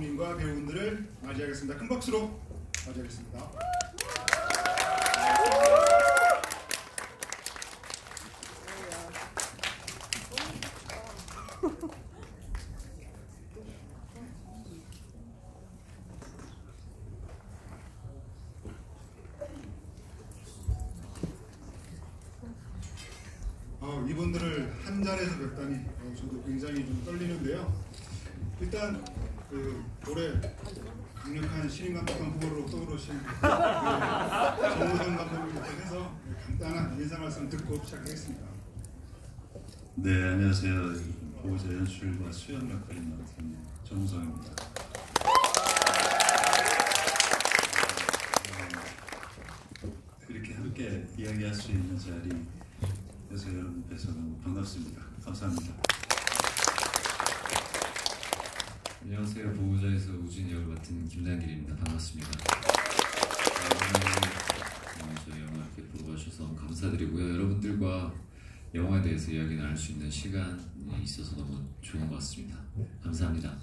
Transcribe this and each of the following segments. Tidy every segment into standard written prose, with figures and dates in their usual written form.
님과 배우분들을 맞이하겠습니다. 큰 박수로 맞이하겠습니다. 이분들을 한 자리에서 뵙다니 저도 굉장히 좀 떨리는데요. 일단 올해 강력한 신인 감독관 후보로 떠오르신 정우성 감독님부터 해서 간단한 인사 말씀 듣고 시작하겠습니다. 네, 안녕하세요. 보호자 연출과 수영 역할을 맡은 정우성입니다. 이렇게 함께 이야기할 수 있는 자리에서 여러분 뵈서 너무 반갑습니다. 감사합니다. 안녕하세요. 보호자에서 우진 역을 맡은 김남길입니다. 반갑습니다. 오늘 저희 영화 이렇게 보러 와주셔서 감사드리고요. 여러분들과 영화에 대해서 이야기 나눌 수 있는 시간이 있어서 너무 좋은 것 같습니다. 감사합니다.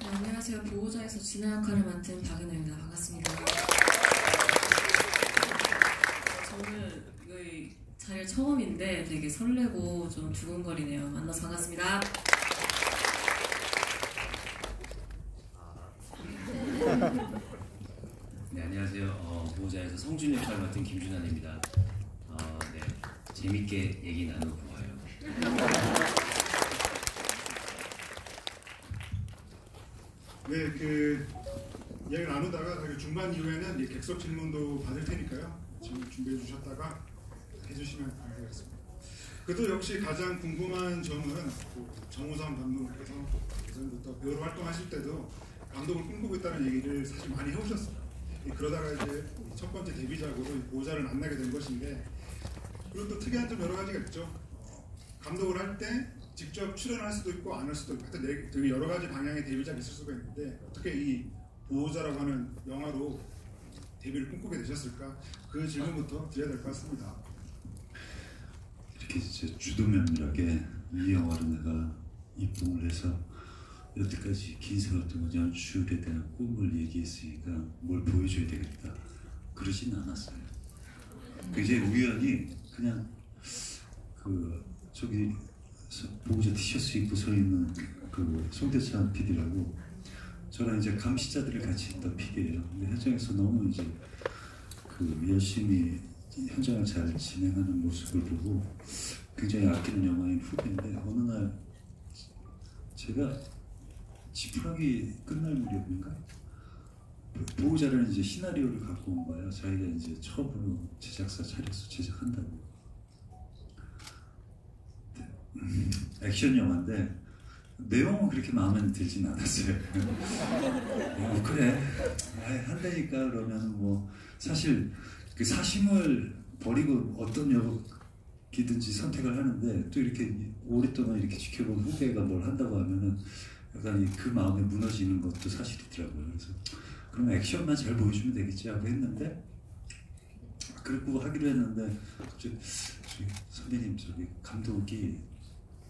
네, 안녕하세요. 보호자에서 진아 역할을 맡은 박은혜입니다. 반갑습니다. 저는 이 자리가 처음인데 되게 설레고 좀 두근거리네요. 만나서 반갑습니다. 네, 안녕하세요. 보호자에서 성준 역할을 맡은 김준환입니다. 네, 재밌게 얘기 나눠보아요. 네, 이야기를 나누다가 중반 이후에는 객석 질문도 받을 테니까요. 지금 준비해 주셨다가 해주시면 감사하겠습니다. 그래도 역시 가장 궁금한 점은 정우성 감독님께서 예전부터 배우로 활동하실 때도 감독을 꿈꾸고 있다는 얘기를 사실 많이 해오셨어요. 그러다가 이제 첫 번째 데뷔작으로 보호자를 만나게 된 것인데, 그리고 또 특이한 점 여러 가지가 있죠. 감독을 할 때 직접 출연할 수도 있고 안 할 수도 있고 하여튼 되게 여러 가지 방향의 데뷔작이 있을 수가 있는데, 어떻게 이 보호자라고 하는 영화로 데뷔를 꿈꾸게 되셨을까? 그 질문부터 드려야 될 것 같습니다. 이렇게 진짜 주도면밀하게 이 영화로 내가 입봉을 해서 여태까지 긴 세월 동안 연출에 대한 꿈을 얘기했으니까 뭘 보여줘야 되겠다, 그러진 않았어요. 이제 우연히 그냥 저기 보호자 티셔츠 입고 서 있는 송대찬 PD라고 저랑 이제 감시자들을 같이 했던 PD예요. 근데 현장에서 너무 이제 열심히 현장을 잘 진행하는 모습을 보고 굉장히 아끼는 영화인 후배인데, 어느 날 제가 지푸라기 끝날 무렵인가 보호자라는 이제 시나리오를 갖고 온 거예요. 자기가 이제 처음으로 제작사 차려서 제작한다고. 액션 영화인데 내용은 그렇게 마음에 들진 않았어요. 그래 한다니까 그러면 뭐 사실 그 사심을 버리고 어떤 역이든지 선택을 하는데, 또 이렇게 오랫동안 이렇게 지켜본 후배가 뭘 한다고 하면은 약간 그 마음에 무너지는 것도 사실이더라고요. 그래서 그럼 액션만 잘 보여주면 되겠지 하고 했는데, 그리고 하기로 했는데 갑자기 선배님 감독이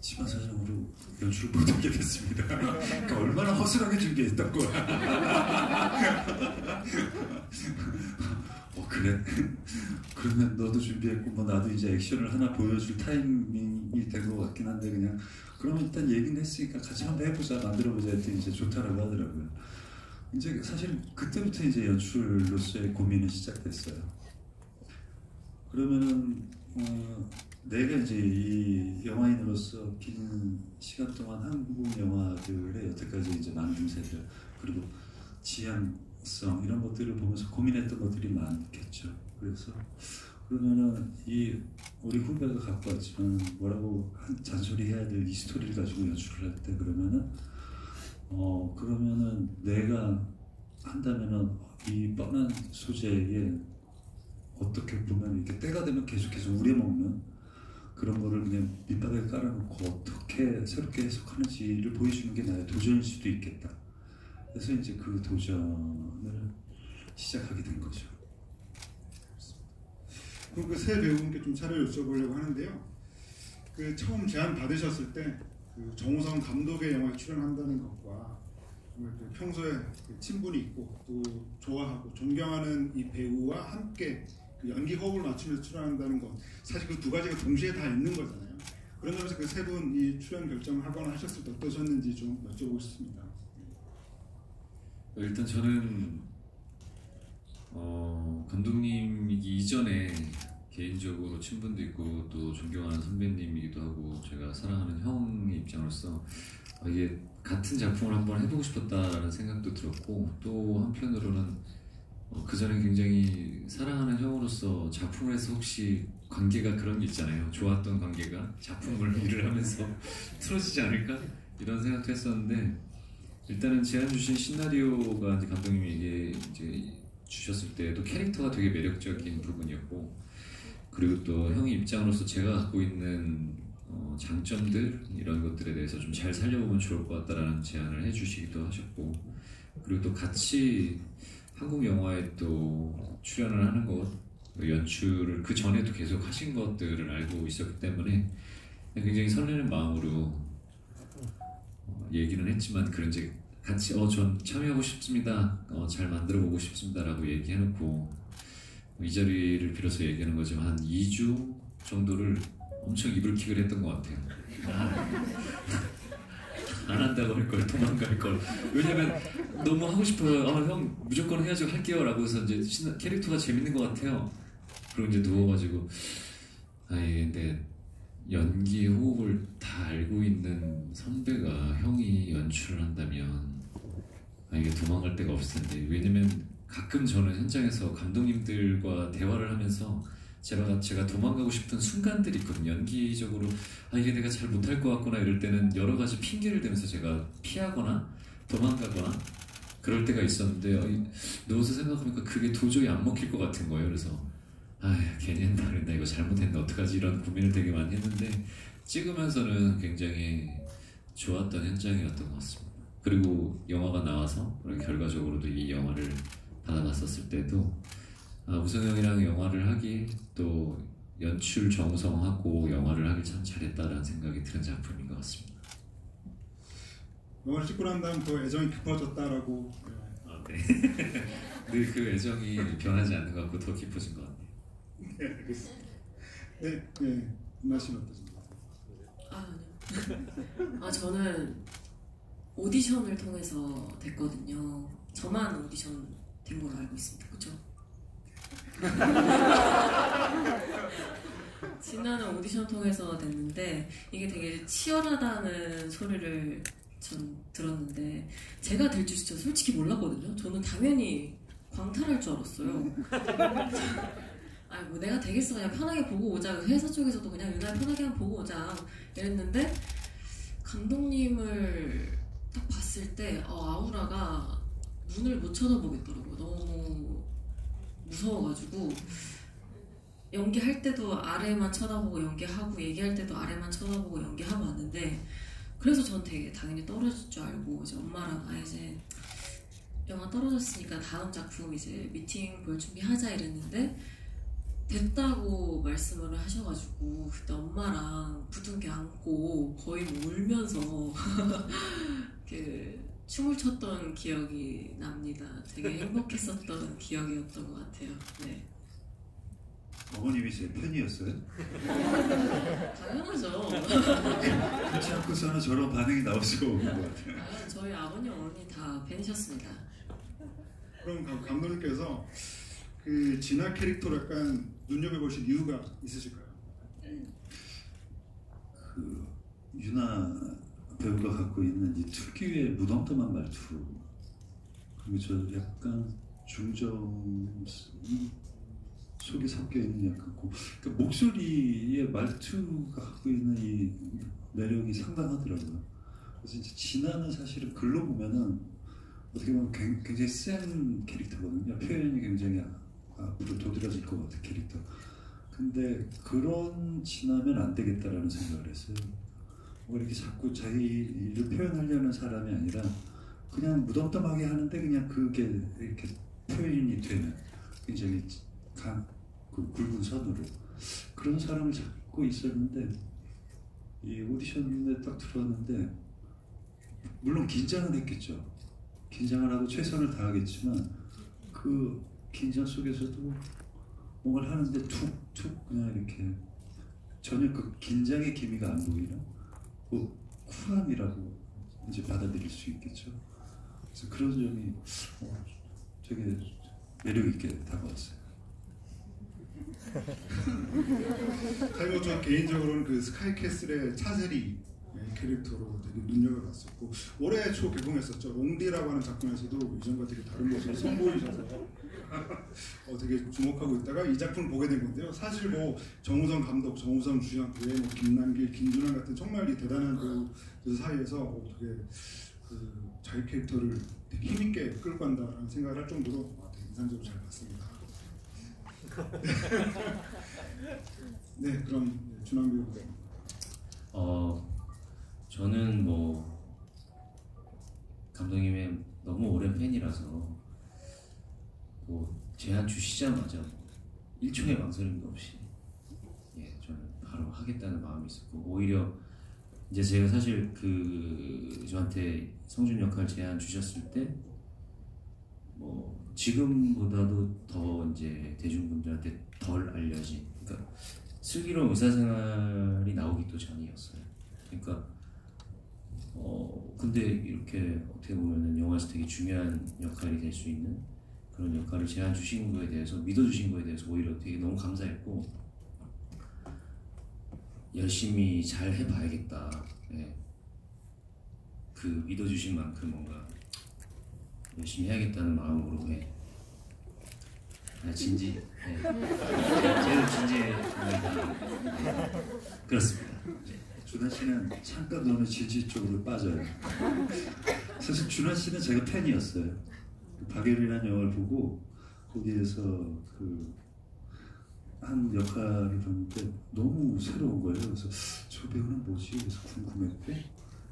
집안 사정으로 연출을 못하게 됐습니다. 그러니까 얼마나 허술하게 준비했던 거야. 그래? 그러면 너도 준비했고 뭐 나도 이제 액션을 하나 보여줄 타이밍이 된 것 같긴 한데, 그냥 그러면 일단 얘기는 했으니까 같이 한번 해보자, 만들어보자 했더니 이제 좋다라고 하더라고요. 이제 사실 그때부터 이제 연출로서의 고민이 시작됐어요. 그러면은 내가 이제 이 영화인으로서 긴 시간 동안 한국 영화들의 여태까지 이제 만듦새들, 그리고 지향성 이런 것들을 보면서 고민했던 것들이 많겠죠. 그래서 그러면은 우리 후배가 갖고 왔지만 뭐라고 잔소리 해야 될 이 스토리를 가지고 연출을 할 때, 그러면은 내가 한다면은 이 뻔한 소재에 어떻게 보면 이렇게 때가 되면 계속해서 우려먹는 그런 거를 그냥 밑바닥에 깔아놓고 어떻게 새롭게 해석하는지를 보여주는 게 나의 도전일 수도 있겠다. 그래서 이제 그 도전을 시작하게 된 거죠. 그럼 새 배우분께 좀 차례를 여쭤보려고 하는데요. 처음 제안 받으셨을 때 그 정우성 감독의 영화에 출연한다는 것과 정말 그 평소에 그 친분이 있고 또 좋아하고 존경하는 이 배우와 함께 그 연기 호흡을 맞추면서 출연한다는 것, 사실 그 두 가지가 동시에 다 있는 거잖아요. 그런 점에서 그 세 분이 출연 결정을 하거나 하셨을 때 어떠셨는지 좀 여쭤보고 싶습니다. 일단 저는 감독님이기 이전에 개인적으로 친분도 있고 또 존경하는 선배님이기도 하고 제가 사랑하는 형의 입장으로서 이게 같은 작품을 한번 해보고 싶었다라는 생각도 들었고, 또 한편으로는 그 전에 굉장히 사랑하는 형으로서 작품을 해서 혹시 관계가 그런 게 있잖아요. 좋았던 관계가 작품을 일을 하면서 틀어지지 않을까? 이런 생각도 했었는데, 일단은 제안 주신 시나리오가 이제 감독님이 이제 주셨을 때도 캐릭터가 되게 매력적인 부분이었고, 그리고 또 형의 입장으로서 제가 갖고 있는 장점들 이런 것들에 대해서 좀 잘 살려보면 좋을 것 같다라는 제안을 해주시기도 하셨고, 그리고 또 같이 한국 영화에 또 출연을 하는 것, 연출을 그 전에도 계속 하신 것들을 알고 있었기 때문에 굉장히 설레는 마음으로 얘기는 했지만, 그런 이제 같이 전 참여하고 싶습니다, 잘 만들어 보고 싶습니다라고 얘기해놓고 이 자리를 빌어서 얘기하는 거지만 한 2주 정도를 엄청 이불킥을 했던 것 같아요. 안 한다고 할 걸, 도망갈 걸. 왜냐면 너무 하고 싶어요. 형 무조건 해야죠, 할게요 라고 해서 이제 캐릭터가 재밌는 것 같아요. 그리고 이제 누워가지고 근데 연기 호흡을 다 알고 있는 선배가 형이 연출을 한다면 이게 도망갈 데가 없을 텐데. 왜냐면 가끔 저는 현장에서 감독님들과 대화를 하면서 제가 도망가고 싶은 순간들이 있거든요. 연기적으로 이게 내가 잘 못할 것 같구나 이럴 때는 여러 가지 핑계를 대면서 제가 피하거나 도망가거나 그럴 때가 있었는데, 누워서 생각하니까 그게 도저히 안 먹힐 것 같은 거예요. 그래서 괜히 했나 그랬나, 이거 잘못했나 어떡하지, 이런 고민을 되게 많이 했는데, 찍으면서는 굉장히 좋았던 현장이었던 것 같습니다. 그리고 영화가 나와서 결과적으로도 이 영화를 받아봤었을 때도 우성 형이랑 영화를 하기, 또 연출 정성하고 영화를 하기 참 잘했다라는 생각이 드는 작품인 것 같습니다. 영화를 찍고 난 다음 더 애정이 깊어졌다라고. 네. 늘 그 애정이 변하지 않는 것 같고 더 깊어진 것 같네요. 네, 알겠습니다. 네, 은하 씨는 어떠십니까? 아니요. 저는 오디션을 통해서 됐거든요. 저만 오디션 된 걸로 알고 있습니다. 그렇죠? 진아는 오디션 통해서 됐는데 이게 되게 치열하다는 소리를 전 들었는데, 제가 될 줄 진짜 솔직히 몰랐거든요. 저는 당연히 광탈할 줄 알았어요. 뭐 내가 되겠어, 그냥 편하게 보고 오자, 회사 쪽에서도 그냥 유나 편하게 한번 보고 오자 이랬는데, 감독님을 딱 봤을 때 아우라가 눈을 못 쳐다보겠더라고요. 너무 무서워가지고 연기할 때도 아래만 쳐다보고 연기하고, 얘기할 때도 아래만 쳐다보고 연기하고 왔는데, 그래서 전 되게 당연히 떨어질 줄 알고 이제 엄마랑 이제 영화 떨어졌으니까 다음 작품 이제 미팅 볼 준비하자 이랬는데, 됐다고 말씀을 하셔가지고 그때 엄마랑 부둥켜 안고 거의 울면서 춤을 췄던 기억이 납니다. 되게 행복했었던 기억이었던 것 같아요. 네. 어머님이 제 팬이었어요? 당연하죠. 그렇지 않고서는 저런 반응이 나올 수가 없는 것 같아요. 저희 아버님 어머니 다 팬이셨습니다. 그럼 감독님께서 그 진아 캐릭터로 약간 눈여겨보신 이유가 있으실까요? 그 유나 배우가 갖고 있는 이 특유의 무덤덤한 말투, 그리고 저 약간 중정 속에 섞여 있는 약간 그러니까 목소리의 말투가 갖고 있는 이 매력이 상당하더라고요. 그래서 이제 진아는 사실은 글로 보면은 어떻게 보면 굉장히 센 캐릭터거든요. 표현이 굉장히 앞으로 도드라질 것 같은 캐릭터. 근데 그런 진아면 안 되겠다라는 생각을 했어요. 이렇게 자꾸 자기 일을 표현하려는 사람이 아니라 그냥 무덤덤하게 하는데 그냥 그게 이렇게 표현이 되는 굉장히 굵은 선으로 그런 사람을 찾고 있었는데, 이 오디션에 딱 들어왔는데 물론 긴장은 했겠죠. 긴장을 하고 최선을 다하겠지만 그 긴장 속에서도 뭔가를 하는데 툭툭 그냥 이렇게 전혀 그 긴장의 기미가 안 보이는 그 쿨함이라고 이제 받아들일 수 있겠죠. 그래서 그런 점이 되게 매력 있게 다가왔어요. 사실 뭐저 개인적으로는 그 스카이캐슬의 차세리 캐릭터로 되게 눈여겨봤었고 올해 초 개봉했었죠. 옹디라고 하는 작품에서도 이전과 되게 다른 모습을 선보이셔서 되게 주목하고 있다가 이 작품을 보게 된 건데요. 사실 뭐 정우성 감독, 정우성 주연, 외에 뭐 김남길, 김준환 같은 정말 이 대단한 그 사이에서 되게 그 자기 캐릭터를 되게 힘있게 끌고 간다라는 생각을 할 정도로 되게 인상적으로 잘 봤습니다. 네, 그럼 준환 배우. 저는 뭐 감독님의 너무 오랜 팬이라서 뭐 제안 주시자마자 1초의 망설임도 없이 저는 바로 하겠다는 마음이 있었고, 오히려 이제 제가 사실 그 저한테 성준 역할 제안 주셨을 때 뭐 지금보다도 더 이제 대중분들한테 덜 알려진, 그러니까 슬기로운 의사생활이 나오기도 전이었어요. 그러니까 근데 이렇게 어떻게 보면은 영화에서 되게 중요한 역할이 될 수 있는 그런 역할을 제안 주신 거에 대해서, 믿어주신 거에 대해서 오히려 되게 너무 감사했고, 열심히 잘 해봐야겠다. 그 믿어주신 만큼 뭔가 열심히 해야겠다는 마음으로 진지, 제일 진지합니다. 그렇습니다. 준하 씨는 잠깐 너무 진지 쪽으로 빠져요. 사실 준하 씨는 제가 팬이었어요. 박열이라는 영화를 보고 거기에서 그 한 역할을 했는데 너무 새로운 거예요. 그래서 저 배우는 뭐지? 그래서 궁금했고,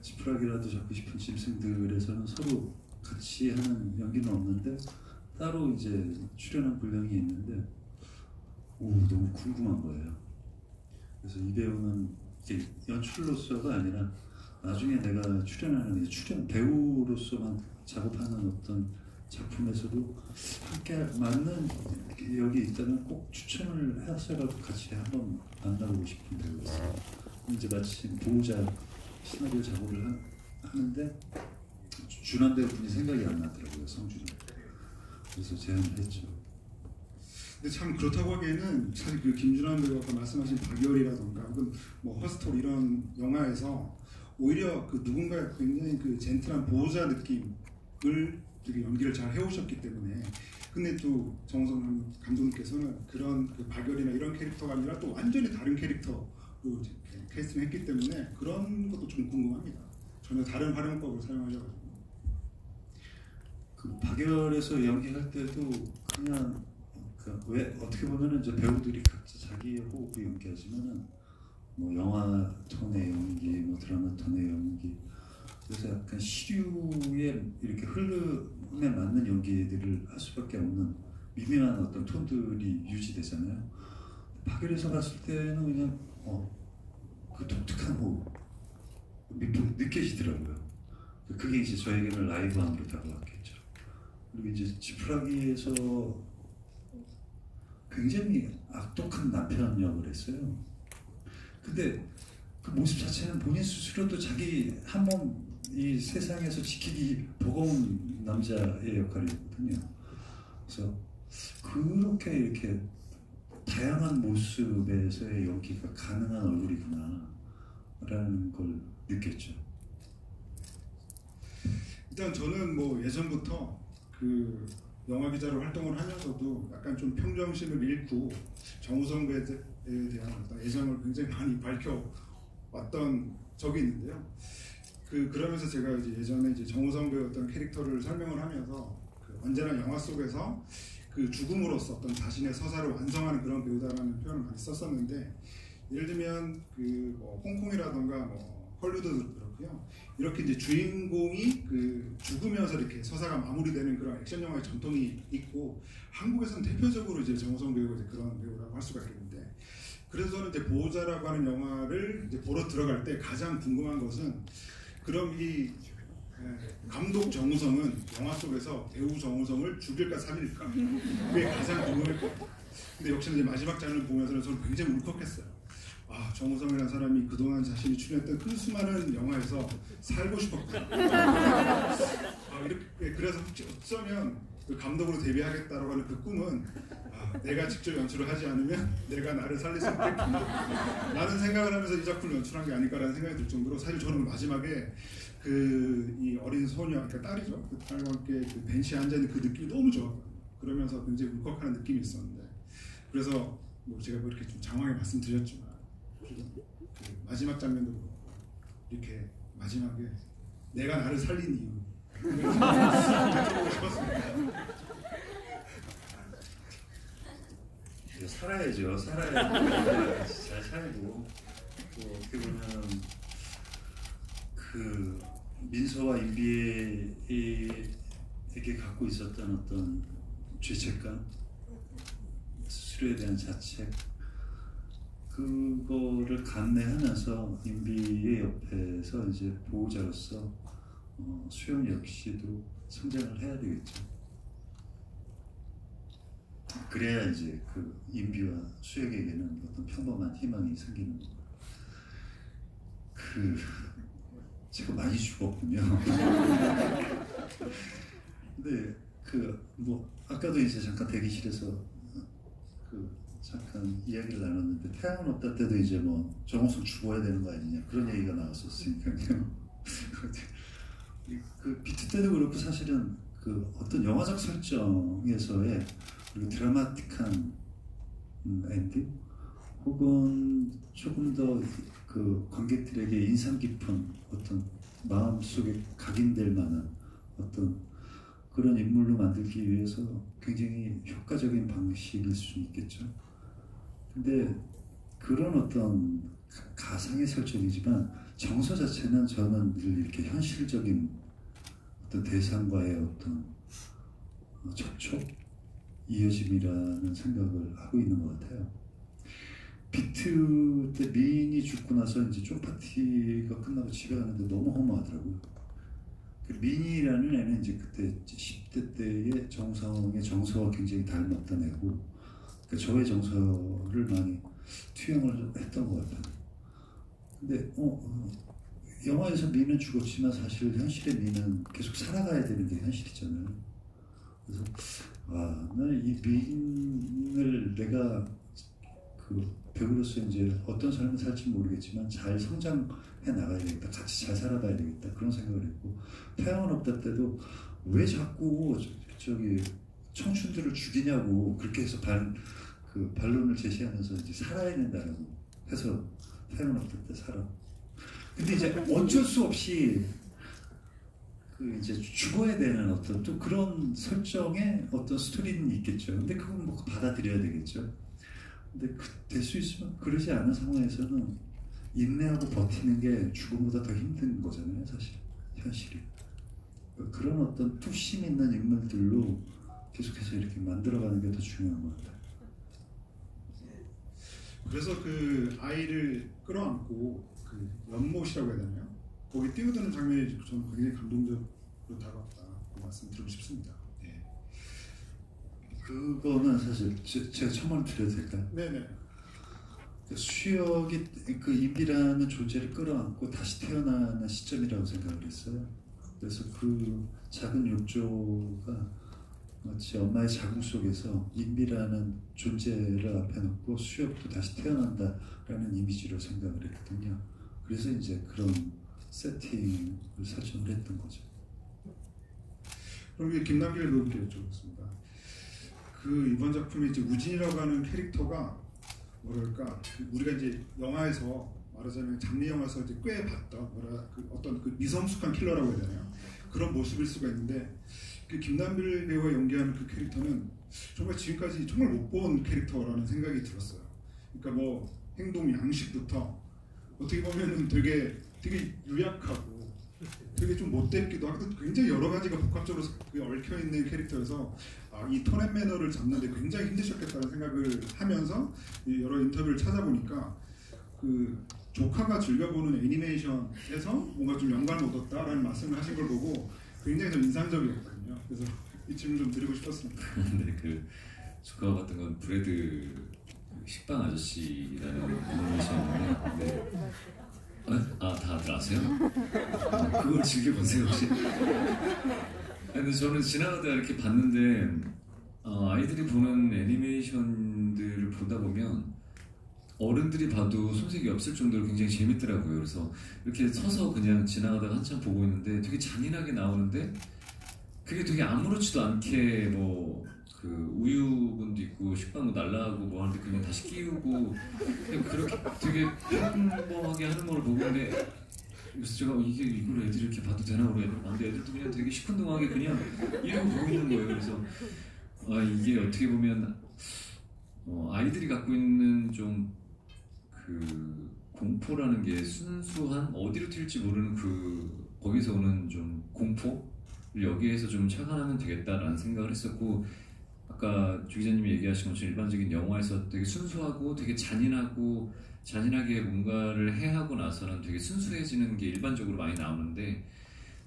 지푸라기라도 잡고 싶은 짐승들에서는 서로 같이 하는 연기는 없는데 따로 이제 출연한 분량이 있는데 너무 궁금한 거예요. 그래서 이 배우는 이게 연출로서가 아니라 나중에 내가 출연하는 출연 배우로서만 작업하는 어떤 작품에서도 함께 맞는 여기 있다면 꼭 추천을 해서 같이 한번 만나보고 싶은 배우였어요. 이제 마침 보호자 시나리오 작업을 하는데 준환 배우분이 생각이 안 나더라고요, 성준이. 그래서 제안을 했죠. 근데 참 그렇다고 하기에는 사실 그 김준환 배우가 아까 말씀하신 박열이라던가 혹은 뭐 허스톨 이런 영화에서 오히려 그 누군가의 굉장히 그 젠틀한 보호자 느낌을 되게 연기를 잘 해오셨기 때문에, 근데 또 정우성 감독님께서는 그런 그 박열이나 이런 캐릭터가 아니라 또 완전히 다른 캐릭터로 캐스팅을 했기 때문에 그런 것도 좀 궁금합니다. 전혀 다른 활용법을 사용하셔가지고. 그 박열에서 연기할 때도 그냥 왜 어떻게 보면은 이제 배우들이 각자 자기의 호흡으로 연기하지만은 뭐 영화 톤의 연기, 뭐 드라마 톤의 연기, 그래서 약간 시류에 이렇게 흐름에 맞는 연기들을 할 수밖에 없는 미묘한 어떤 톤들이 유지되잖아요. 박열에서 봤을 때는 그냥 그 독특한 호흡 느껴지더라고요. 그게 이제 저에게는 라이브함으로 다가왔겠죠. 그리고 이제 지푸라기에서 굉장히 악독한 남편 역을 했어요. 근데 그 모습 자체는 본인 스스로도 자기 한 몸 이 세상에서 지키기 버거운 남자의 역할이거든요. 그래서 그렇게 이렇게 다양한 모습에서의 연기가 가능한 얼굴이구나 라는 걸 느꼈죠. 일단 저는 뭐 예전부터 그 영화 기자로 활동을 하면서도 약간 좀 평정심을 잃고 정우성 배우에 대한 어떤 애정을 굉장히 많이 밝혀왔던 적이 있는데요. 그러면서 제가 이제 예전에 이제 정우성 배우 어떤 캐릭터를 설명을 하면서 언제나 영화 속에서 그 죽음으로써 어떤 자신의 서사를 완성하는 그런 배우다라는 표현을 많이 썼었는데, 예를 들면 그 뭐 홍콩이라던가 뭐 헐리우드도 그렇고요. 이렇게 이제 주인공이 그 죽으면서 이렇게 서사가 마무리되는 그런 액션 영화의 전통이 있고, 한국에서는 대표적으로 이제 정우성 배우가 이제 그런 배우라고 할 수가 있겠는데, 그래서 저는 이제 보호자라고 하는 영화를 이제 보러 들어갈 때 가장 궁금한 것은 그럼 이 감독 정우성은 영화 속에서 배우 정우성을 죽일까 살릴까? 그게 가장 궁금했거든요. 근데 역시 이제 마지막 장면을 보면서는 저는 굉장히 울컥했어요. 아, 정우성이라는 사람이 그동안 자신이 출연했던 그 수많은 영화에서 살고 싶었구나. 아, 이렇게, 그래서 어쩌면 그 감독으로 데뷔하겠다라고 하는 그 꿈은 내가 직접 연출을 하지 않으면 내가 나를 살릴 수 있겠구나 라는 생각을 하면서 이 작품을 연출한 게 아닐까라는 생각이 들 정도로 사실 저는 마지막에 이 어린 소녀, 그러니까 딸이죠. 그 딸과 함께 그 벤치에 앉아있는 그 느낌이 너무 좋았거든요. 그러면서 굉장히 울컥하는 느낌이 있었는데 그래서 뭐 제가 뭐 이렇게 좀 장황하게 말씀드렸지만 그 마지막 장면도 이렇게 마지막에 내가 나를 살린 이유 여쭤보고 싶었습니다. 살아야죠. 살아야지. 잘 살고 또 어떻게 보면 그 민서와 임비에게 갖고 있었던 어떤 죄책감, 스스로에 대한 자책, 그거를 감내하면서 임비의 옆에서 이제 보호자로서 수영 역시도 성장을 해야 되겠죠. 그래야 이제 그 임비와 수혁에게는 어떤 평범한 희망이 생기는 거예요. 제가 많이 죽었군요. 근데 뭐 아까도 이제 잠깐 대기실에서 잠깐 이야기를 나눴는데 태양은 없다 때도 이제 뭐 정우성 죽어야 되는 거 아니냐 그런 얘기가 나왔었으니까요. 그 비트 때도 그렇고 사실은 그 어떤 영화적 설정에서의 그리고 드라마틱한 엔딩 혹은 조금 더 그 관객들에게 인상 깊은 어떤 마음속에 각인될 만한 어떤 그런 인물로 만들기 위해서 굉장히 효과적인 방식일 수 있겠죠. 근데 그런 어떤 가상의 설정이지만 정서 자체는 저는 늘 이렇게 현실적인 어떤 대상과의 어떤 접촉, 이어짐이라는 생각을 하고 있는 것 같아요. 비트 때 민이 죽고 나서 이제 쪽파티가 끝나고 집에 가는데 너무 허무하더라고요. 그 민이라는 애는 이제 그때 10대 때의 정우성의 정서와 굉장히 닮았던 애고, 그러니까 저의 정서를 많이 투영을 했던 것 같아요. 근데 영화에서 민은 죽었지만 사실 현실의 민은 계속 살아가야 되는 게 현실이잖아요. 그래서 나는 이 민을 내가 그 배우로서 이제 어떤 삶을 살지 모르겠지만 잘 성장해 나가야 되겠다, 같이 잘 살아가야 되겠다 그런 생각을 했고, 태양은 없다 때도 왜 자꾸 저기 청춘들을 죽이냐고 그렇게 해서 반론을 제시하면서 이제 살아야 된다라고 해서 태양은 없다 때 살아. 근데 이제 어쩔 수 없이 그 이제 죽어야 되는 어떤 또 그런 설정의 어떤 스토리는 있겠죠. 근데 그건 뭐 받아들여야 되겠죠. 근데 될 수 있으면 그러지 않은 상황에서는 인내하고 버티는 게 죽음보다 더 힘든 거잖아요, 사실 현실이. 그런 어떤 뚝심 있는 인물들로 계속해서 이렇게 만들어가는 게 더 중요한 것 같아요. 그래서 그 아이를 끌어안고 그 연못이라고 해야 되나요? 거기 뛰어드는 장면이 저는 굉장히 감동적으로 다가왔다고 말씀드리고 싶습니다. 네. 그거는 사실 제가 첨언을 드려도 될까요? 네네. 수혁이 그 임비라는 존재를 끌어안고 다시 태어나는 시점이라고 생각을 했어요. 그래서 그 작은 욕조가 마치 엄마의 자궁 속에서 임비라는 존재를 앞에 놓고 수혁도 다시 태어난다라는 이미지로 생각을 했거든요. 그래서 이제 그런 세팅을 설정을 했던 거죠. 그럼 이제 김남길 배우께 여쭤보겠습니다. 그 이번 작품에 이제 우진이라고 하는 캐릭터가 뭐랄까 우리가 이제 영화에서 말하자면 장르 영화에서 이제 꽤 봤던 그 어떤 그 미성숙한 킬러라고 해야 되나요? 그런 모습일 수가 있는데 그 김남길 배우가 연기하는 그 캐릭터는 정말 지금까지 정말 못 본 캐릭터라는 생각이 들었어요. 그러니까 뭐 행동 양식부터 어떻게 보면은 되게 유약하고 되게 좀 못됐기도 하고 굉장히 여러 가지가 복합적으로 얽혀 있는 캐릭터여서 이 톤 앤 매너를 잡는데 굉장히 힘드셨겠다는 생각을 하면서 여러 인터뷰를 찾아보니까 그 조카가 즐겨보는 애니메이션에서 뭔가 좀 영감을 얻었다라는 말씀을 하신 걸 보고 굉장히 좀 인상적이었거든요. 그래서 이 질문 좀 드리고 싶었습니다. 네, 그 조카가 봤던 건 브레드 식빵 아저씨라는 애니메이션인데, 네. 다들 아세요? 그걸 즐겨보세요 혹시? 근데 저는 지나가다 이렇게 봤는데 아이들이 보는 애니메이션들을 보다 보면 어른들이 봐도 손색이 없을 정도로 굉장히 재밌더라고요. 그래서 이렇게 서서 그냥 지나가다가 한참 보고 있는데 되게 잔인하게 나오는데 그게 되게 아무렇지도 않게 뭐 그 우유분도 있고 식빵도 날라가고 뭐 하는데 그냥 다시 끼우고 그냥 그렇게 되게 평범하게 하는 걸 보고 근데 그래서 제가 이걸 애들이 이렇게 봐도 되나 그러고 근데 애들도 그냥 되게 시큰둥하게 그냥 이러고 보고 있는 거예요. 그래서 이게 어떻게 보면 아이들이 갖고 있는 좀 그 공포라는 게 순수한 어디로 튈지 모르는 거기서 오는 좀 공포를 여기에서 좀 착안하면 되겠다라는 생각을 했었고 아까 주 기자님이 얘기하신 것처럼 일반적인 영화에서 되게 순수하고 되게 잔인하게 뭔가를 해하고 나서는 되게 순수해지는 게 일반적으로 많이 나오는데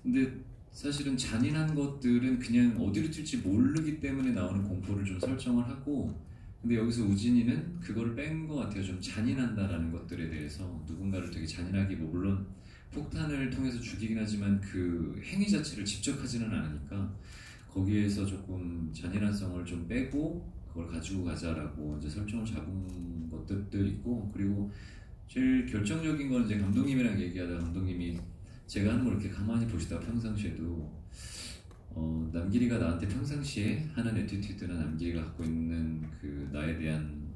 근데 사실은 잔인한 것들은 그냥 어디로 튈지 모르기 때문에 나오는 공포를 좀 설정을 하고 근데 여기서 우진이는 그거를 뺀 것 같아요. 좀 잔인한다라는 것들에 대해서 누군가를 되게 잔인하게 뭐 물론 폭탄을 통해서 죽이긴 하지만 그 행위 자체를 직접 하지는 않으니까 거기에서 조금 잔인한성을 좀 빼고 그걸 가지고 가자라고 이제 설정을 잡은 것들도 있고 그리고 제일 결정적인 건 이제 감독님이랑 얘기하다가 감독님이 제가 하는 걸 이렇게 가만히 보시다가 평상시에도 남길이가 나한테 평상시에 하는 애티튜드나 남길이가 갖고 있는 그 나에 대한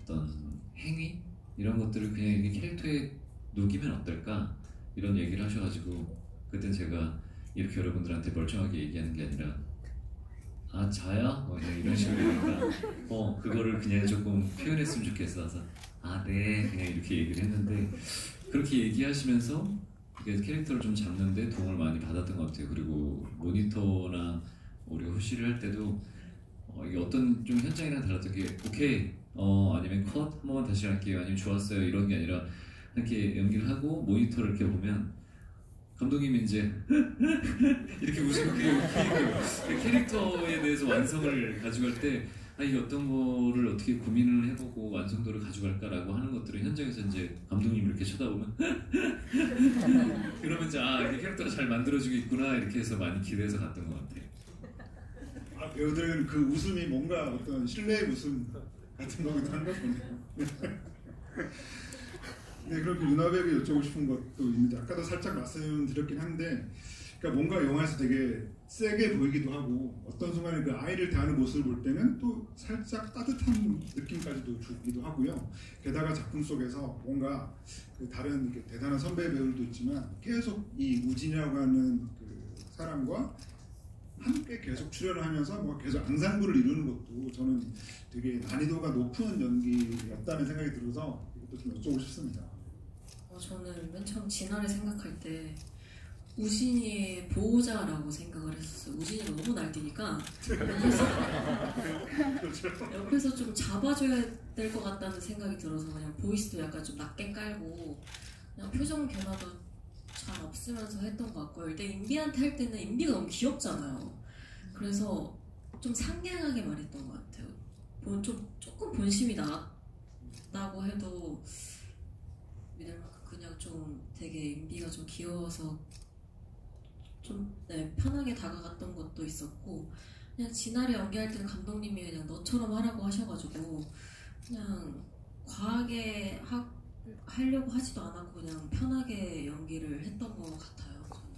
어떤 행위 이런 것들을 그냥 이게 캐릭터에 녹이면 어떨까 이런 얘기를 하셔가지고 그때 제가 이렇게 여러분들한테 멀쩡하게 얘기하는 게 아니라 저요? 그냥 이런 식으로 하니까 그거를 그냥 조금 표현했으면 좋겠어서 네 그냥 이렇게 얘기를 했는데 그렇게 얘기하시면서 캐릭터를 좀 잡는데 도움을 많이 받았던 것 같아요. 그리고 모니터나 우리가 후시를 할 때도 이게 어떤 좀 현장이랑 달랐던 게 오케이 아니면 컷 한 번만 다시 할게요 아니면 좋았어요 이런 게 아니라 이렇게 연기를 하고 모니터를 이렇게 보면 감독님이 이제 이렇게 웃으면 그게 웃기고 캐릭터에 대해서 완성을 가져갈 때 이 어떤 거를 어떻게 고민을 해보고 완성도를 가져갈까라고 하는 것들을 현장에서 이제 감독님 이렇게 쳐다보면 그러면 이제 이게 캐릭터가 잘 만들어지고 있구나 이렇게 해서 많이 기대해서 갔던 것 같아요. 배우들은 그 웃음이 뭔가 어떤 신뢰의 웃음 같은 거기도 한 것 같네요. 네, 그렇게 윤아 배우에게 여쭤보고 싶은 것도 있는데 아까도 살짝 말씀드렸긴 한데 그러니까 뭔가 영화에서 되게 세게 보이기도 하고 어떤 순간에 그 아이를 대하는 모습을 볼 때는 또 살짝 따뜻한 느낌까지도 주기도 하고요. 게다가 작품 속에서 뭔가 그 다른 이렇게 대단한 선배 배우들도 있지만 계속 이 우진이라고 하는 그 사람과 함께 계속 출연을 하면서 뭐 계속 앙상블을 이루는 것도 저는 되게 난이도가 높은 연기였다는 생각이 들어서 이것도 좀 여쭤보고 싶습니다. 저는 맨 처음 진아를 생각할 때 우진이의 보호자라고 생각을 했었어요. 우진이가 너무 날뛰니까 옆에서 좀 잡아줘야 될 것 같다는 생각이 들어서 그냥 보이스도 약간 좀 낮게 깔고 그냥 표정 변화도 잘 없으면서 했던 것 같고요. 일단 인비한테 할 때는 인비가 너무 귀엽잖아요. 그래서 좀 상냥하게 말했던 것 같아요. 조금 본심이 나다고 해도 믿을 만큼 그냥 좀 되게 인비가 좀 귀여워서 좀 편하게 다가갔던 것도 있었고 그냥 진아를 연기할 때는 감독님이 그냥 너처럼 하라고 하셔가지고 그냥 과하게 하려고 하지도 않았고 그냥 편하게 연기를 했던 것 같아요. 저는.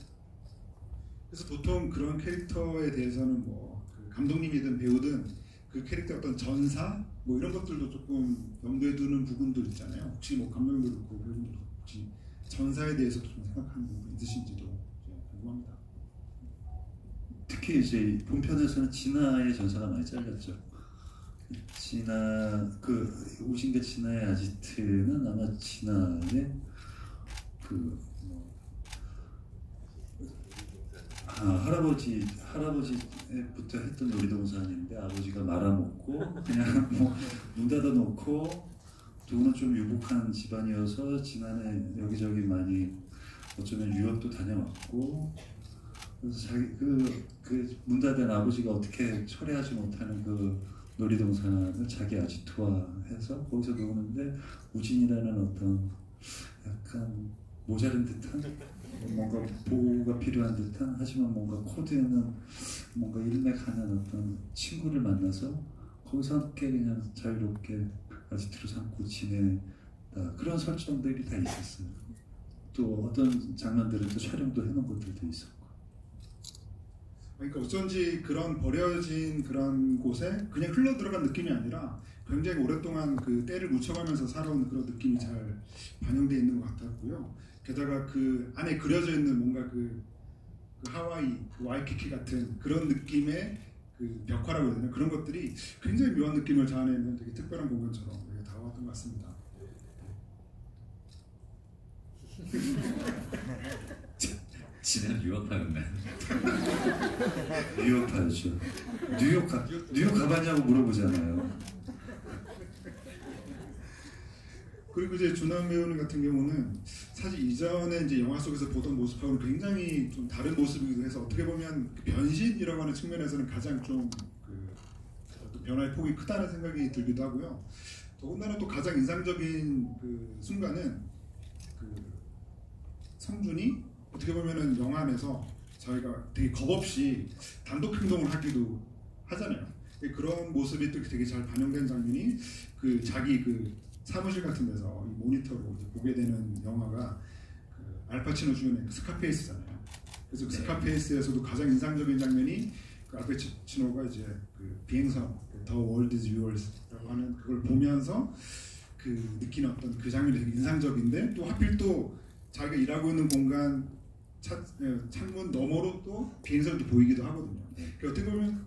그래서 보통 그런 캐릭터에 대해서는 뭐그 감독님이든 배우든 그 캐릭터의 어떤 전사 뭐 이런 것들도 조금 염두에 두는 부분도 있잖아요. 혹시 뭐 감독님도 그렇고 배우분도 혹시 전사에 대해서도 좀 생각하는 부분이 있으신지도 궁금합니다. 특히 이제 본편에서는 진아의 전사가 많이 잘렸죠. 진아 그 우진과 진아의 아지트는 아마 진아의 그 할아버지부터 했던 놀이동산인데 아버지가 말아먹고 그냥 뭐 문 닫아놓고 누구는 좀 유복한 집안이어서 지난해 여기저기 많이 어쩌면 유학도 다녀왔고 그래서 자기 그 문 닫은 아버지가 어떻게 철회하지 못하는 그 놀이동산을 자기 아지트화해서 거기서 노는데 우진이라는 어떤 약간 모자른 듯한 뭔가 보호가 필요한 듯한 하지만 뭔가 코드에는 뭔가 일맥하는 어떤 친구를 만나서 거기서 함께 그냥 자유롭게 아지트로 삼고 지내다 그런 설정들이 다 있었어요. 또 어떤 장면들은 또 촬영도 해놓은 것들도 있었고. 그러니까 어쩐지 그런 버려진 그런 곳에 그냥 흘러 들어간 느낌이 아니라 굉장히 오랫동안 그 때를 묻혀가면서 살아온 그런 느낌이 잘 반영되어 있는 것 같았고요. 게다가 그 안에 그려져 있는 뭔가 그 하와이, 그 와이키키 같은 그런 느낌의 그 벽화라고 해야 되나 그런 것들이 굉장히 묘한 느낌을 자아내는 되게 특별한 공간처럼 되게 다가왔던 것 같습니다. 지난 유학파였네. 뉴욕파였죠. 뉴욕 가봤냐고 물어보잖아요. 그리고 이제 준하 배우님 같은 경우는 사실 이전에 이제 영화 속에서 보던 모습하고는 굉장히 좀 다른 모습이기도 해서 어떻게 보면 변신이라고 하는 측면에서는 가장 좀 그 변화의 폭이 크다는 생각이 들기도 하고요. 더군다나 또 가장 인상적인 그 순간은 그 성준이 어떻게 보면은 영화 안에서 저희가 되게 겁없이 단독 행동을 하기도 하잖아요. 그런 모습이 또 되게 잘 반영된 장면이 그 자기 그 사무실 같은 데서 이 모니터로 이제 보게 되는 영화가 그 알파치노 주연의 그 스카페이스잖아요. 그래서 그 스카페이스에서도 가장 인상적인 장면이 그 알파치노가 이제 그 비행선 The World Is Yours라고 하는 그걸 보면서 그 느끼는 어떤 그 장면이 되게 인상적인데 또 하필 또 자기가 일하고 있는 공간 창문 너머로 또 비행선이 보이기도 하거든요. 어떻게 보면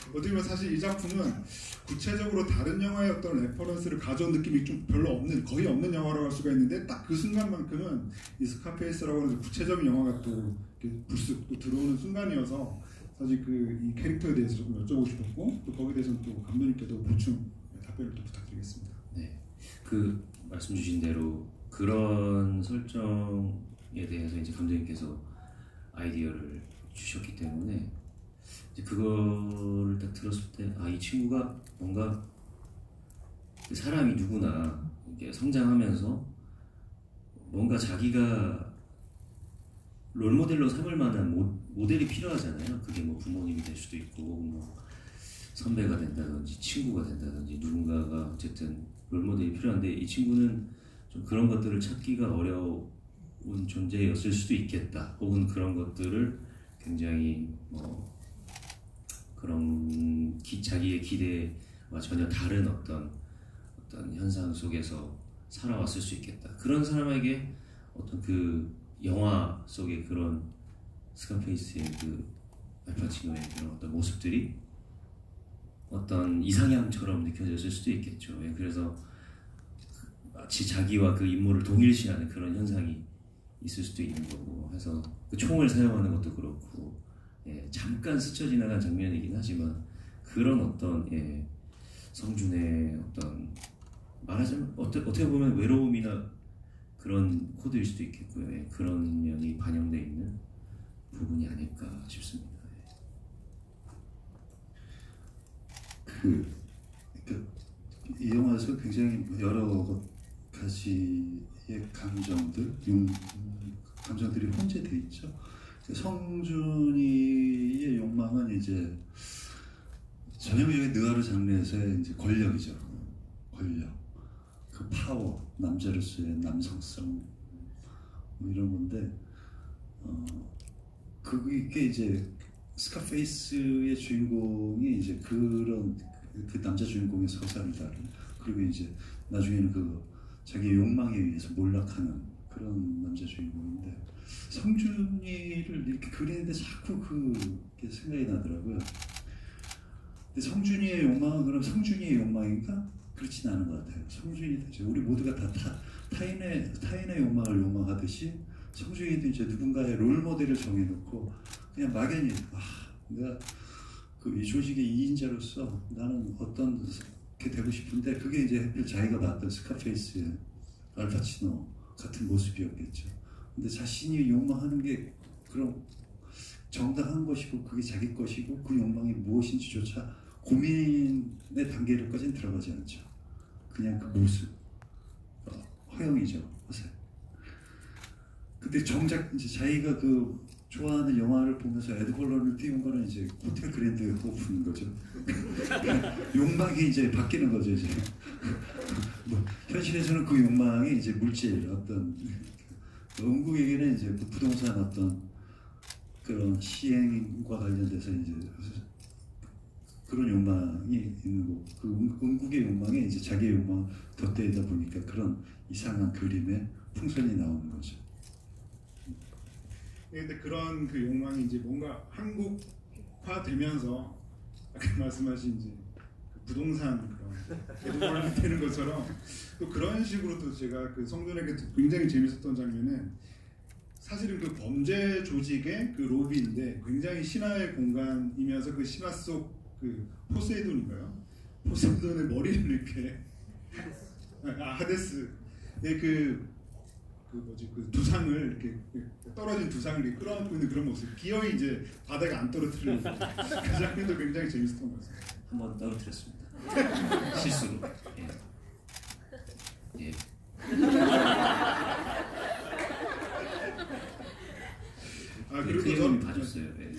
어떻게 보면 사실 이 작품은 구체적으로 다른 영화의 어떤 레퍼런스를 가져온 느낌이 좀 별로 없는 거의 없는 영화라고 할 수가 있는데 딱 그 순간만큼은 이 스카페이스라고 하는 구체적인 영화가 또 불쑥 또 들어오는 순간이어서 사실 그 이 캐릭터에 대해서 조금 여쭤보고 싶었고 또 거기에 대해서는 또 감독님께도 보충 답변을 또 부탁드리겠습니다. 네, 그 말씀 주신 대로 그런 설정에 대해서 이제 감독님께서 아이디어를 주셨기 때문에 이제 그거를 딱 들었을 때 이 친구가 뭔가 그 사람이 누구나 이렇게 성장하면서 뭔가 자기가 롤모델로 삼을 만한 모델이 필요하잖아요. 그게 뭐 부모님이 될 수도 있고 뭐 선배가 된다든지 친구가 된다든지 누군가가 어쨌든 롤모델이 필요한데 이 친구는 좀 그런 것들을 찾기가 어려운 존재였을 수도 있겠다. 혹은 그런 것들을 굉장히 뭐 그런 자기의 기대와 전혀 다른 어떤 현상 속에서 살아왔을 수 있겠다. 그런 사람에게 어떤 그 영화 속의 그런 스카페이스의 그 알파치노의 그런 어떤 모습들이 어떤 이상향처럼 느껴졌을 수도 있겠죠. 그래서 마치 자기와 그 인물을 동일시하는 그런 현상이 있을 수도 있는 거고 해서 그 총을 사용하는 것도 그렇고 잠깐 스쳐 지나간 장면이긴 하지만 그런 어떤 성준의 어떤 말하자면 어떻게 보면 외로움이나 그런 코드일 수도 있겠고요. 그런 면이 반영되어 있는 부분이 아닐까 싶습니다. 이 영화에서 굉장히 여러 가지의 감정들이 혼재되어 있죠. 성준이의 욕망은 이제 전형적인 느와르 장르에서의 이제 권력이죠. 권력, 그 파워, 남자로서의 남성성 뭐 이런 건데 그게 이제 스카페이스의 주인공이 이제 그 남자 주인공의 서사를 다룬 그리고 이제 나중에는 그 자기의 욕망에 의해서 몰락하는 그런 남자 주인공인데 성준이를 이렇게 그리는데 자꾸 그게 생각이 나더라고요. 근데 성준이의 욕망은 그럼 성준이의 욕망인가? 그렇진 않은 것 같아요. 성준이 되죠. 우리 모두가 다 타인의 욕망을 욕망하듯이 성중이도 이제 누군가의 롤 모델을 정해놓고 그냥 막연히 내가 그 이 조직의 2인자로서 나는 어떤 게 되고 싶은데 그게 이제 하필 자기가 나왔던 스카페이스의 알파치노 같은 모습이었겠죠. 근데 자신이 욕망하는 게 그런 정당한 것이고 그게 자기 것이고 그 욕망이 무엇인지조차 고민의 단계로까지는 들어가지 않죠. 그냥 그 모습, 허영이죠, 허세. 근데 정작 이제 자기가 그 좋아하는 영화를 보면서 에드벌런을 띄운 거는 이제 호텔 그랜드 호프인 거죠. 욕망이 이제 바뀌는 거죠, 이제. 뭐 현실에서는 그 욕망이 이제 물질 어떤 음국에게는 이제 그 부동산 어떤 그런 시행과 관련돼서 이제 그런 욕망이 있는 거고 그 음국의 욕망에 이제 자기의 욕망을 덧대다 보니까 그런 이상한 그림의 풍선이 나오는 거죠. 근데 그런 그 욕망이 이제 뭔가 한국화되면서 아까 말씀하신 이제 그 부동산 그런 에드벌런이 되는 것처럼 또 그런 식으로 또 제가 그 성준에게 굉장히 재밌었던 장면은 사실은 그 범죄 조직의 그 로비인데 굉장히 신화의 공간이면서 그 신화 속 그 포세이돈인가요? 포세이돈의 머리를 이렇게 하데스 그 뭐지 그 두상을 이렇게 떨어진 두상을 이렇게 끌어안고 있는 그런 모습 기어이 이제 바닥에 안 떨어뜨리는 그 장면도 굉장히 재밌었던 것 같습니다. 한번 떨어뜨렸습니다. 실수로. 예. 그리고 저는 봐줬어요. 예.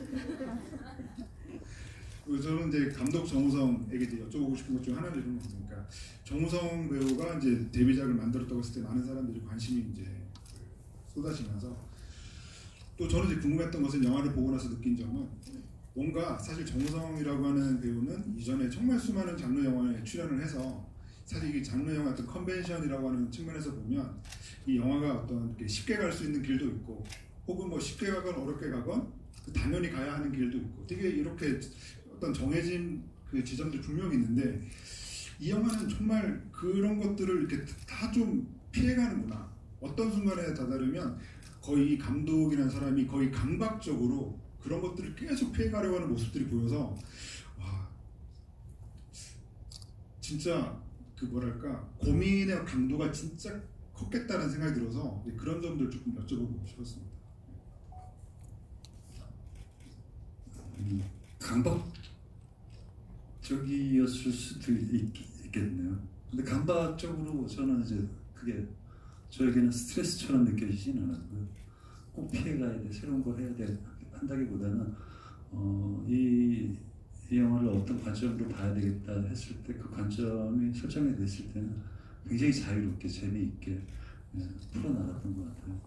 저는 이제 감독 정우성에게 이제 여쭤보고 싶은 것 중 하나는 이런 거 같으니까 정우성 배우가 이제 데뷔작을 만들었다고 했을 때 많은 사람들이 관심이 이제 쏟아지면서 또 저는 이제 궁금했던 것은 영화를 보고 나서 느낀 점은 뭔가 사실 정우성이라고 하는 배우는 이전에 정말 수많은 장르 영화에 출연을 해서 사실 이게 장르 영화 어떤 컨벤션이라고 하는 측면에서 보면 이 영화가 어떤 이렇게 쉽게 갈 수 있는 길도 있고 혹은 뭐 쉽게 가건 어렵게 가건 당연히 가야 하는 길도 있고 되게 이렇게 어떤 정해진 그 지점들이 분명히 있는데 이 영화는 정말 그런 것들을 이렇게 다 좀 피해가는구나. 어떤 순간에 다다르면 거의 이 감독이라는 사람이 거의 강박적으로 그런 것들을 계속 피해가려고 하는 모습들이 보여서 와 진짜 그 뭐랄까 고민의 강도가 진짜 컸겠다는 생각이 들어서 그런 점들 조금 여쭤보고 싶었습니다. 강박적이었을 수도 있겠네요. 근데 강박적으로 저는 이제 그게 저에게는 스트레스처럼 느껴지지는 않았고요. 꼭 피해가야 돼, 새로운 걸 해야 돼 한다기보다는 이 영화를 어떤 관점으로 봐야 되겠다 했을 때 그 관점이 설정이 됐을 때는 굉장히 자유롭게 재미있게 풀어나갔던 것 같아요.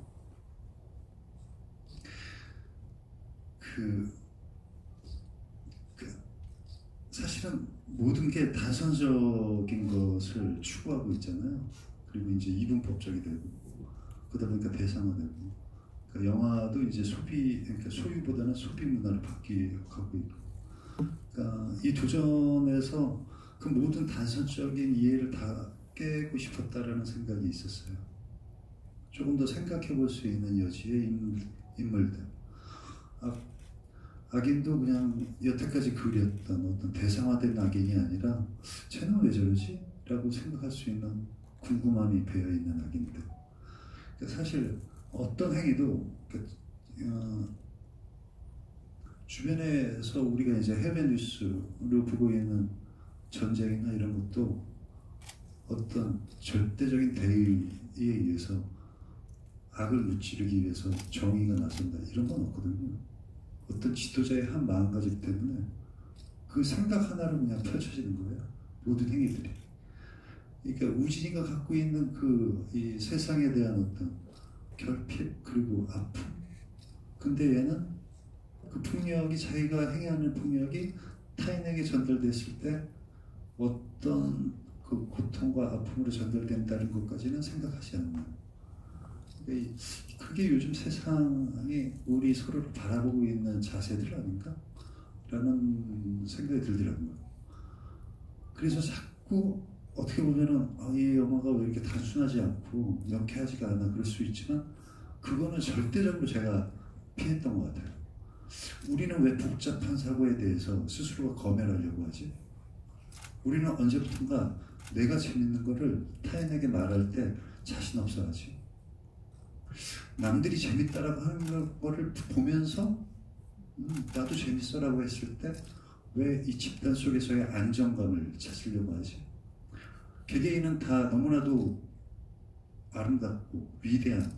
사실은 모든 게 다선적인 것을 추구하고 있잖아요. 그리고 이제 이분법적이 되고 그러다 보니까 대상화되고 그러니까 영화도 이제 그러니까 소유보다는 소비 문화를 바뀌어가고 있고 그러니까 이 도전에서 그 모든 단선적인 이해를 다 깨고 싶었다라는 생각이 있었어요. 조금 더 생각해 볼 수 있는 여지의 인물들. 악인도 그냥 여태까지 그렸던 어떤 대상화된 악인이 아니라 쟤는 왜 저러지? 라고 생각할 수 있는 궁금함이 배어있는 악인들. 그러니까 사실 어떤 행위도 주변에서 우리가 이제 해외 뉴스로 보고 있는 전쟁이나 이런 것도 어떤 절대적인 대의에 의해서 악을 무찌르기 위해서 정의가 나선다 이런 건 없거든요. 어떤 지도자의 한 마음가짐 때문에 그 생각 하나로 그냥 펼쳐지는 거예요. 모든 행위들이. 그러니까 우진이가 갖고 있는 이 세상에 대한 어떤 결핍 그리고 아픔. 근데 얘는 그 폭력이 자기가 행하는 폭력이 타인에게 전달됐을 때 어떤 그 고통과 아픔으로 전달된다는 것까지는 생각하지 않는. 그게 요즘 세상이 우리 서로를 바라보고 있는 자세들 아닌가? 라는 생각이 들더라고요. 그래서 자꾸 어떻게 보면은 이 영화가 왜 이렇게 단순하지 않고 명쾌하지가 않아 그럴 수 있지만 그거는 절대적으로 제가 피했던 것 같아요. 우리는 왜 복잡한 사고에 대해서 스스로가 검열하려고 하지? 우리는 언제부턴가 내가 재밌는 거를 타인에게 말할 때 자신 없어 하지. 남들이 재밌다라고 하는 거를 보면서 나도 재밌어라고 했을 때 왜 이 집단 속에서의 안정감을 찾으려고 하지? 개개인은 다 너무나도 아름답고 위대한